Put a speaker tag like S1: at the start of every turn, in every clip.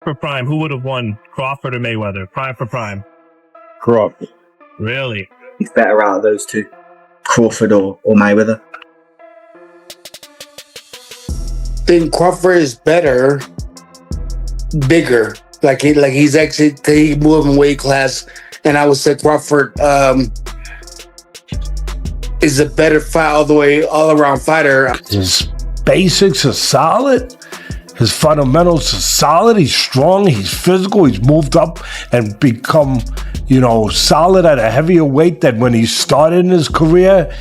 S1: For prime, who would have won, Crawford or Mayweather? Prime for prime.
S2: Crawford.
S1: Really?
S3: He's better out of those two. Crawford or Mayweather.
S4: I think Crawford is better, bigger. He's actually he moved in weight class, and I would say Crawford is a better fight all around fighter.
S5: His basics are solid. His fundamentals are solid. He's strong. He's physical. He's moved up and become, solid at a heavier weight than when he started in his career.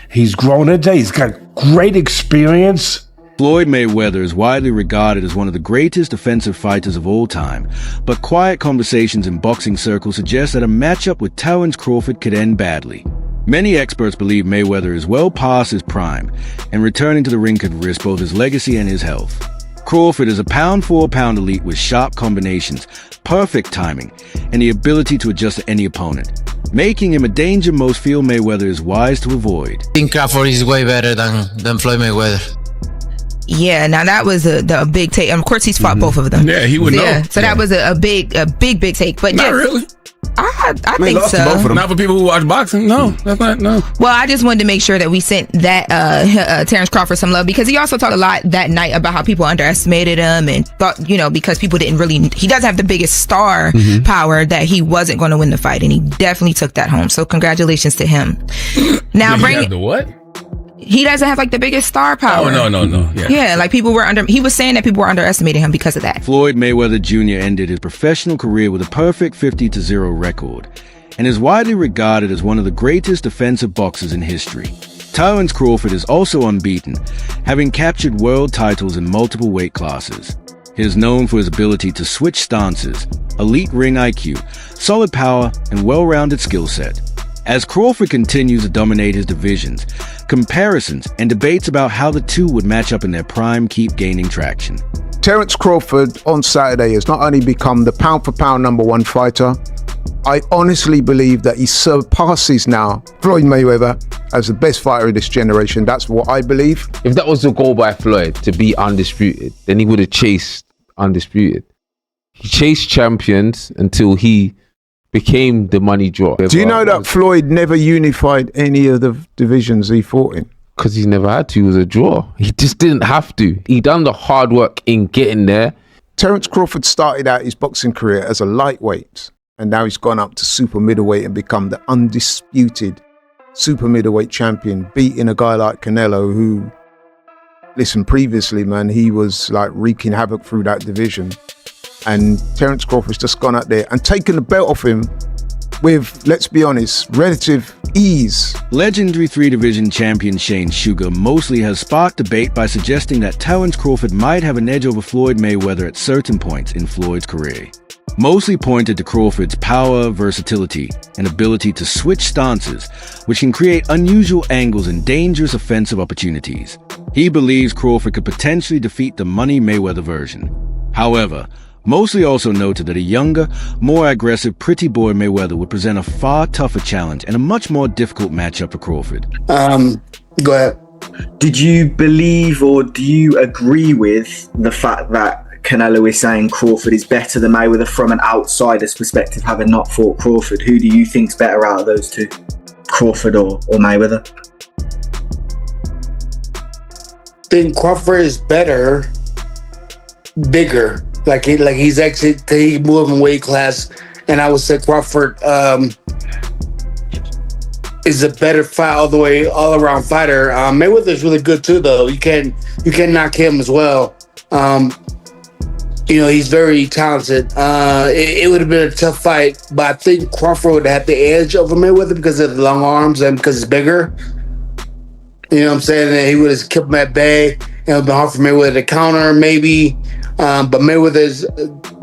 S5: He's grown into. He's got great experience.
S6: Floyd Mayweather is widely regarded as one of the greatest defensive fighters of all time, but quiet conversations in boxing circles suggest that a matchup with Terence Crawford could end badly. Many experts believe Mayweather is well past his prime, and returning to the ring could risk both his legacy and his health. Crawford is a pound-for-pound elite with sharp combinations, perfect timing, and the ability to adjust to any opponent, making him a danger most feel Mayweather is wise to avoid.
S7: I think Crawford is way better than Floyd Mayweather.
S8: Yeah, now that was a big take. And of course, he's fought both of them.
S9: Yeah, he would know.
S8: Yeah, so that was a big take. But
S9: not
S8: yeah,
S9: really.
S8: I think
S9: lost
S8: so.
S9: to both of them. Not for people who watch boxing. No, that's not. No.
S8: Well, I just wanted to make sure that we sent that Terence Crawford some love, because he also talked a lot that night about how people underestimated him and thought, because people didn't really. He doesn't have the biggest star power, that he wasn't going to win the fight, and he definitely took that home. So congratulations to him. Now
S9: bring the what?
S8: He doesn't have the biggest star power.
S9: Oh, no.
S8: Yeah, people were he was saying that people were underestimating him because of that.
S6: Floyd Mayweather Jr. ended his professional career with a perfect 50-0 record, and is widely regarded as one of the greatest defensive boxers in history. Terence Crawford is also unbeaten, having captured world titles in multiple weight classes. He is known for his ability to switch stances, elite ring IQ, solid power, and well-rounded skill set. As Crawford continues to dominate his divisions, comparisons and debates about how the two would match up in their prime keep gaining traction.
S2: Terence Crawford on Saturday has not only become the pound-for-pound #1 fighter, I honestly believe that he surpasses now Floyd Mayweather as the best fighter of this generation. That's what I believe.
S10: If that was the goal by Floyd, to be undisputed, then he would have chased undisputed. He chased champions until he became the money draw.
S2: Do you know that Floyd never unified any of the divisions he fought in?
S10: Because he never had to. He was a draw. He just didn't have to. He done the hard work in getting there.
S2: Terence Crawford started out his boxing career as a lightweight, and now he's gone up to super middleweight and become the undisputed super middleweight champion, beating a guy like Canelo, who, listen, previously, man, he was wreaking havoc through that division. And Terence Crawford's just gone out there and taken the belt off him with, let's be honest, relative ease.
S6: Legendary 3-division champion Shane Sugar mostly has sparked debate by suggesting that Terence Crawford might have an edge over Floyd Mayweather at certain points in Floyd's career. Mostly pointed to Crawford's power, versatility, and ability to switch stances, which can create unusual angles and dangerous offensive opportunities. He believes Crawford could potentially defeat the Money Mayweather version. However, mostly also noted that a younger, more aggressive Pretty Boy Mayweather would present a far tougher challenge and a much more difficult matchup for Crawford.
S4: Go ahead.
S3: Did you believe or do you agree with the fact that Canelo is saying Crawford is better than Mayweather from an outsider's perspective, having not fought Crawford? Who do you think's better out of those two, Crawford or Mayweather?
S4: I think Crawford is better, bigger. He's actually he moved in weight class, and I would say Crawford is a better fight all around fighter. Mayweather's really good too, though. You can knock him as well. He's very talented. It would have been a tough fight, but I think Crawford would have the edge over Mayweather because of the long arms and because he's bigger. You know what I'm saying? And he would have kept him at bay. It would have been hard for Mayweather to counter, maybe. But Mayweather's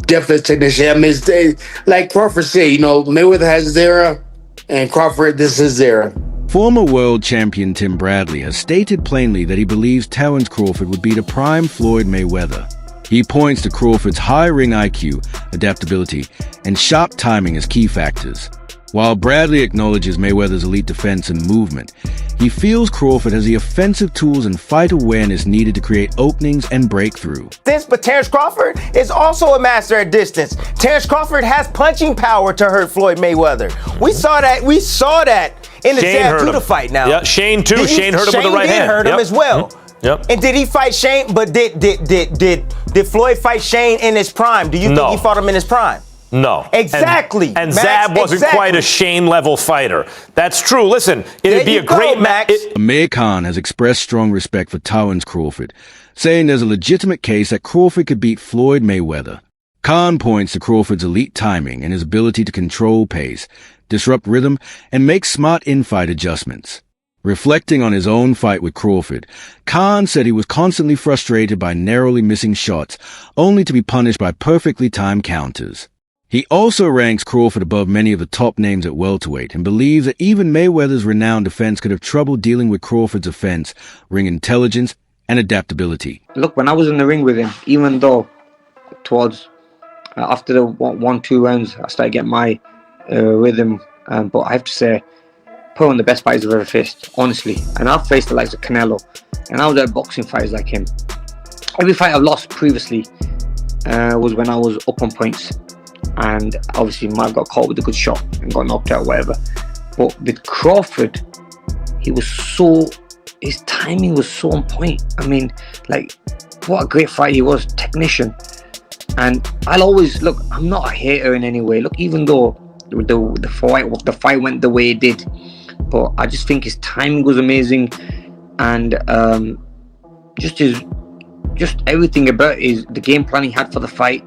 S4: definitely a technician. I mean, like Crawford said, Mayweather has his era, and Crawford, this is his era.
S6: Former world champion Tim Bradley has stated plainly that he believes Terence Crawford would beat a prime Floyd Mayweather. He points to Crawford's high ring IQ, adaptability, and sharp timing as key factors. While Bradley acknowledges Mayweather's elite defense and movement, he feels Crawford has the offensive tools and fight awareness needed to create openings and break through.
S11: But Terence Crawford is also a master at distance. Terence Crawford has punching power to hurt Floyd Mayweather. We saw that in the Zab fight now.
S12: Yeah, Shane too. Shane hurt him with the right hand.
S11: Shane did hurt him as well.
S12: Yep.
S11: And did he fight Shane? But did Floyd fight Shane in his prime? Do you think he fought him in his prime?
S12: No.
S11: Exactly.
S12: And Zab wasn't quite a Shane-level fighter. That's true. Listen, it'd be a great match.
S6: Amir Khan has expressed strong respect for Terence Crawford, saying there's a legitimate case that Crawford could beat Floyd Mayweather. Khan points to Crawford's elite timing and his ability to control pace, disrupt rhythm, and make smart in-fight adjustments. Reflecting on his own fight with Crawford, Khan said he was constantly frustrated by narrowly missing shots, only to be punished by perfectly timed counters. He also ranks Crawford above many of the top names at welterweight and believes that even Mayweather's renowned defense could have trouble dealing with Crawford's offense, ring intelligence, and adaptability.
S13: Look, when I was in the ring with him, even though towards after the 1-2 rounds, I started getting my rhythm, but I have to say, probably one of the best fighters I've ever faced, honestly. And I've faced the likes of Canelo, and I was at boxing fighters like him. Every fight I've lost previously was when I was up on points. And obviously might have got caught with a good shot and got knocked out or whatever. But with Crawford, his timing was so on point. I mean, like, what a great fight he was, technician. And I'll always, look, I'm not a hater in any way. Look, even though the fight went the way it did, but I just think his timing was amazing. And just everything about the game plan he had for the fight.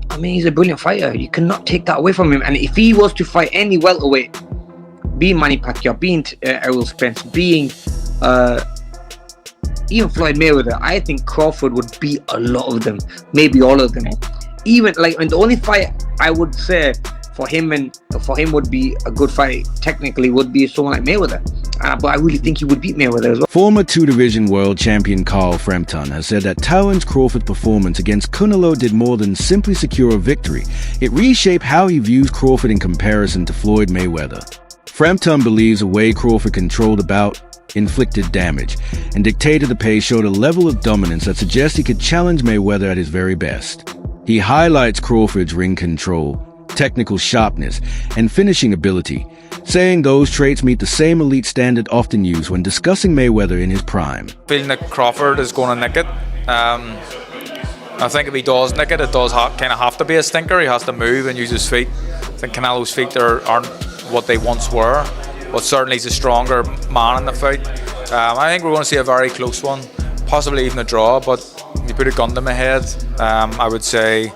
S13: I mean, he's a brilliant fighter. You cannot take that away from him. And if he was to fight any welterweight, being Manny Pacquiao, being Errol Spence, being even Floyd Mayweather, I think Crawford would beat a lot of them, maybe all of them. Even and the only fight I would say for him would be a good fight technically would be someone like Mayweather. But I really think he would beat Mayweather as well.
S6: Former two-division world champion Carl Frampton has said that Terence Crawford's performance against Canelo did more than simply secure a victory. It reshaped how he views Crawford in comparison to Floyd Mayweather. Frampton believes the way Crawford controlled the bout, inflicted damage, and dictated the pace showed a level of dominance that suggests he could challenge Mayweather at his very best. He highlights Crawford's ring control, technical sharpness, and finishing ability, saying those traits meet the same elite standard often used when discussing Mayweather in his prime.
S14: Feeling that Crawford is going to nick it. I think if he does nick it, it does kind of have to be a stinker. He has to move and use his feet. I think Canelo's feet aren't what they once were, but certainly he's a stronger man in the fight. I think we're going to see a very close one, possibly even a draw, but if you put a gun to my head, I would say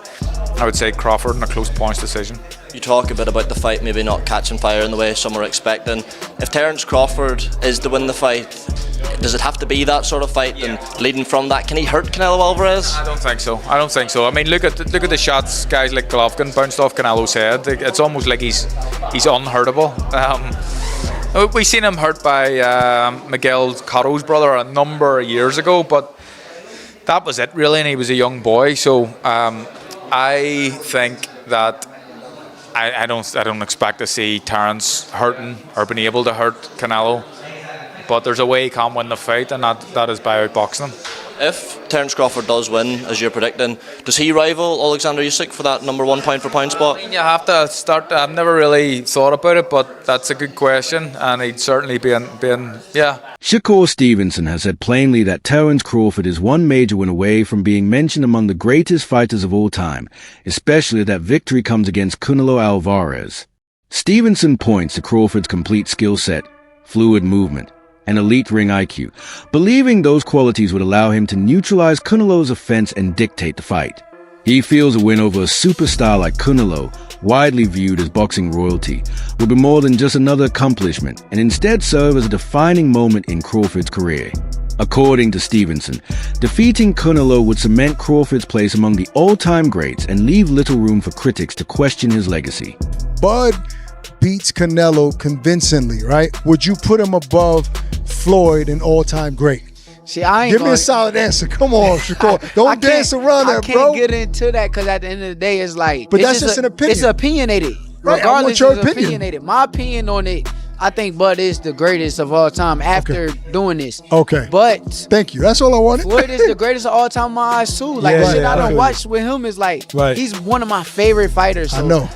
S14: Crawford in a close points decision.
S15: You talk a bit about the fight maybe not catching fire in the way some were expecting. If Terence Crawford is to win the fight, does it have to be that sort of fight? And leading from that, can he hurt Canelo Alvarez?
S14: I don't think so. I mean, look at the shots guys like Golovkin bounced off Canelo's head. It's almost like he's unhurtable. We seen him hurt by Miguel Cotto's brother a number of years ago, but that was it really, and he was a young boy. So I think that I don't expect to see Terence hurting or being able to hurt Canelo, but there's a way he can win the fight, and that is by outboxing him.
S15: If Terence Crawford does win, as you're predicting, does he rival Alexander Usyk for that number one pound for pound spot?
S14: I mean, you have to start. I've never really thought about it, but that's a good question, and he'd certainly be in.
S6: Shakur Stevenson has said plainly that Terence Crawford is one major win away from being mentioned among the greatest fighters of all time, especially if that victory comes against Canelo Alvarez. Stevenson points to Crawford's complete skill set, fluid movement, and elite ring IQ, believing those qualities would allow him to neutralize Canelo's offense and dictate the fight. He feels a win over a superstar like Canelo, widely viewed as boxing royalty, would be more than just another accomplishment and instead serve as a defining moment in Crawford's career. According to Stevenson, defeating Canelo would cement Crawford's place among the all-time greats and leave little room for critics to question his legacy.
S16: Bud beats Canelo convincingly, right? Would you put him above Floyd, an all-time great?
S17: See, I ain't
S16: Give me a solid answer. Come on, Shakur. Don't dance around that, bro.
S17: I can't get into that because at the end of the day, it's like...
S16: But that's just an opinion.
S17: It's opinionated.
S16: Right, I want
S17: regardless
S16: your
S17: of
S16: opinion.
S17: opinionated, my opinion on it, I think Bud is the greatest of all time after doing this.
S16: Okay.
S17: But
S16: thank you. That's all I wanted.
S17: Floyd is the greatest of all time in my eyes too. Like
S16: Yeah,
S17: the shit
S16: yeah,
S17: I
S16: I
S17: done
S16: feel
S17: watched with him is like
S16: Right.
S17: he's one of my favorite fighters. So,
S16: I know.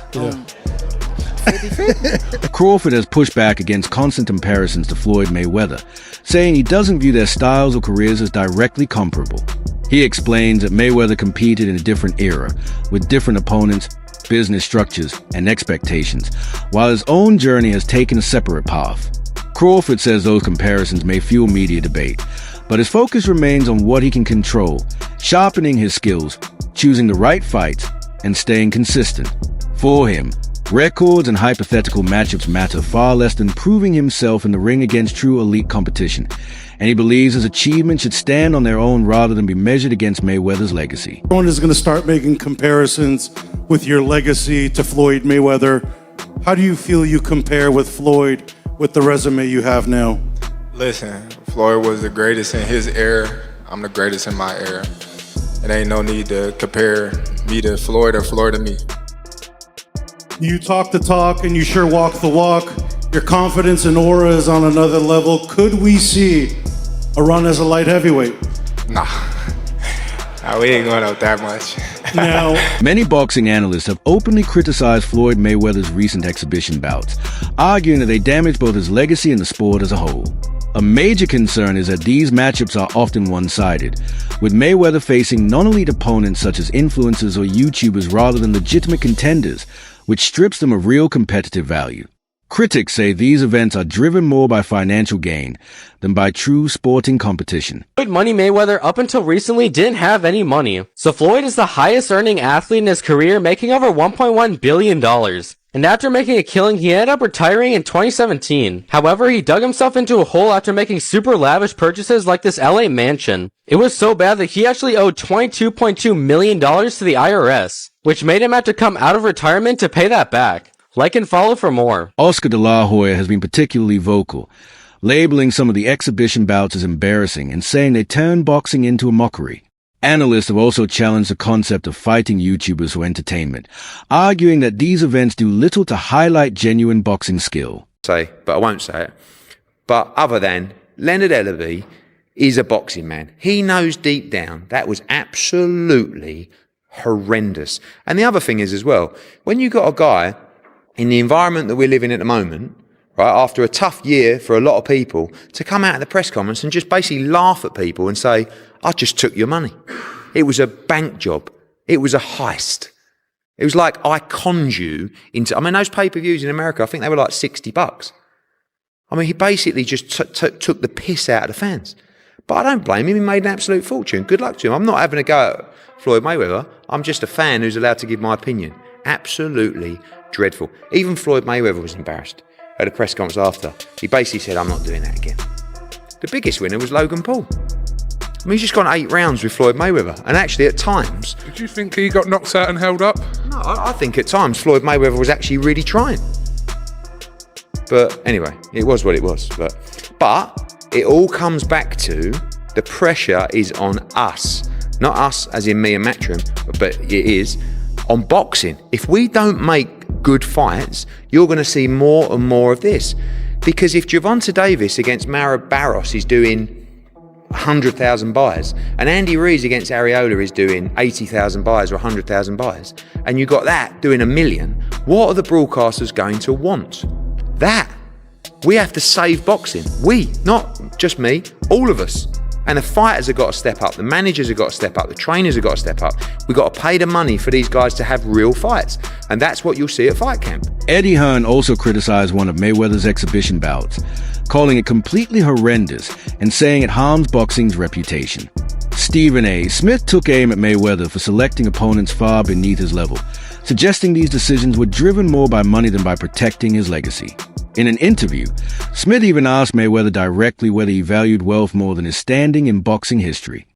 S6: Crawford has pushed back against constant comparisons to Floyd Mayweather, saying he doesn't view their styles or careers as directly comparable. He explains that Mayweather competed in a different era, with different opponents, business structures, and expectations, while his own journey has taken a separate path. Crawford says those comparisons may fuel media debate, but his focus remains on what he can control, sharpening his skills, choosing the right fights, and staying consistent. For him, records and hypothetical matchups matter far less than proving himself in the ring against true elite competition, and he believes his achievements should stand on their own rather than be measured against Mayweather's legacy.
S18: Everyone is going to start making comparisons with your legacy to Floyd Mayweather. How do you feel you compare with Floyd with the resume you have now?
S19: Listen, Floyd was the greatest in his era. I'm the greatest in my era. It ain't no need to compare me to Floyd or Floyd to me.
S18: You talk the talk and you sure walk the walk. Your confidence and aura is on another level. Could we see a run as a light heavyweight?
S19: Nah, we ain't going up that much.
S18: Now,
S6: many boxing analysts have openly criticized Floyd Mayweather's recent exhibition bouts, arguing that they damage both his legacy and the sport as a whole. A major concern is that these matchups are often one-sided, with Mayweather facing non-elite opponents such as influencers or YouTubers rather than legitimate contenders, which strips them of real competitive value. Critics say these events are driven more by financial gain than by true sporting competition.
S20: Floyd Money Mayweather up until recently didn't have any money, so Floyd is the highest earning athlete in his career, making over $1.1 billion. And after making a killing, he ended up retiring in 2017. However, he dug himself into a hole after making super lavish purchases like this LA mansion. It was so bad that he actually owed $22.2 million to the IRS, which made him have to come out of retirement to pay that back. Like and follow for more.
S6: Oscar de la Hoya has been particularly vocal, labeling some of the exhibition bouts as embarrassing and saying they turn boxing into a mockery. Analysts have also challenged the concept of fighting YouTubers for entertainment, arguing that these events do little to highlight genuine boxing skill.
S21: But I won't say it. But other than Leonard Ellerby is a boxing man. He knows deep down that was absolutely horrendous. And the other thing is as well, when you got a guy in the environment that we're living in at the moment, right, after a tough year for a lot of people, to come out at the press conference and just basically laugh at people and say, I just took your money. It was a bank job. It was a heist. It was like I conned you into, I mean, those pay-per-views in America, I think they were like $60. I mean, he basically just took the piss out of the fans. But I don't blame him. He made an absolute fortune. Good luck to him. I'm not having a go at Floyd Mayweather. I'm just a fan who's allowed to give my opinion. Absolutely dreadful. Even Floyd Mayweather was embarrassed at a press conference after. He basically said, I'm not doing that again. The biggest winner was Logan Paul. I mean, he's just gone 8 rounds with Floyd Mayweather. And actually, at times...
S9: Did you think he got knocked out and held up?
S21: No, I think at times Floyd Mayweather was actually really trying. But anyway, it was what it was. But it all comes back to the pressure is on us. Not us, as in me and Matchroom, but it is on boxing. If we don't make good fights, you're going to see more and more of this. Because if Gervonta Davis against Mara Barros is doing 100,000 buys, and Andy Ruiz against Areola is doing 80,000 buys or 100,000 buys, and you got that doing 1 million, what are the broadcasters going to want? That. We have to save boxing. We, not just me, all of us. And the fighters have got to step up, the managers have got to step up, the trainers have got to step up. We've got to pay the money for these guys to have real fights. And that's what you'll see at Fight Camp.
S6: Eddie Hearn also criticized one of Mayweather's exhibition bouts, calling it completely horrendous and saying it harms boxing's reputation. Stephen A. Smith took aim at Mayweather for selecting opponents far beneath his level, suggesting these decisions were driven more by money than by protecting his legacy. In an interview, Smith even asked Mayweather directly whether he valued wealth more than his standing in boxing history.